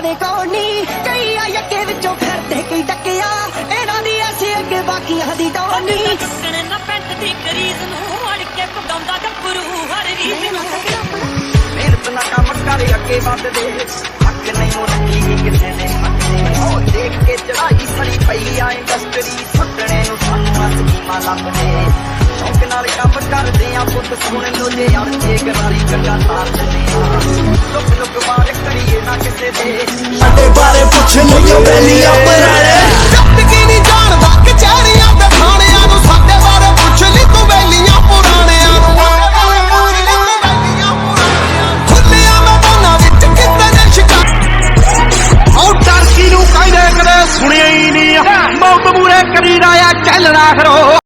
ਦੇ ਕੋਨੀ ਕਈ ਆ ਅੱਗੇ ਵਿੱਚੋਂ ਫਿਰਦੇ ਕਈ ਡੱਕਿਆ ਇਹਨਾਂ ਦੀ ਅਸੀਂ ਅੱਗੇ ਬਾਕੀਆਂ ਦੀ ਟੋਨੀ ਟੁੱਕਣ ਨਾ ਪੈਂਟ ਦੀ ਕਰੀਜ਼ ਨੂੰ ਅੜ ਕੇ ਪਗਾਉਂਦਾ ਗੱਭਰੂ ਹਰ ਰੀਤ ਨੂੰ ਮਿਹਨਤ ਨਾ ਕੰਮ ਕਰ ਅੱਗੇ ਵੱਧਦੇ ਹੱਕ ਨਹੀਂ ਉਹ ਰੱਖੀ ਕਿਸੇ ਨੇ ਉਹ ਦੇਖ ਕੇ ਚੜਾਈ ਸੜੀ ਪਈ ਆ ਇੰਡਸਟਰੀ ਸੁੱਟਣੇ ਨੂੰ ਸਾਨੂੰ ਸਕੀਮਾਂ ਲੱਭਦੇ ਸ਼ੌਕ ਨਾਲ ਕੰਮ ਕਰਦੇ ਆ ਪੁੱਤ ਸੁਣ ਲੋ ਜੇ ਯਾਰ ਜੇ ਗਰਾਰੀ ਕੱਢਾ ਤਾਰ ਦਿੰਦੇ ਆ ਲੁਕ ਲੁਕ ਮਾਰ ਕਰੀਏ ਨਾ ਕਿਸੇ ਦੇ ਸਾਡੇ ਬਾਰੇ ਪੁੱਛ ਲਈਓ ਬੈਲੀਆਂ ਪੁਰਾਣੇ ਜ਼ਿੰਦਗੀ ਨਹੀਂ ਜਾਣਦਾ ਕਚਹਿਰੀਆਂ ਤੇ ਥਾਣਿਆਂ ਨੂੰ ਸਾਡੇ ਬਾਰੇ ਪੁੱਛ ਲਈ ਤੂੰ ਬੈਲੀਆਂ ਪੁਰਾਣਿਆਂ ਨੂੰ ਖੁੱਲਿਆ ਮੈਦਾਨਾਂ ਵਿੱਚ ਕਿਤੇ ਨੇ ਸ਼ਿਕਾਰ ਉਹ ਟਰਕੀ ਨੂੰ ਕਹਿੰਦੇ ਕਦੇ ਸੁਣਿਆ ਹੀ ਨਹੀਂ ਮੌਤ ਮੂਰੇ ਕਰੀਦਾ ਆ ਚੱਲਣਾ ਖਰੋ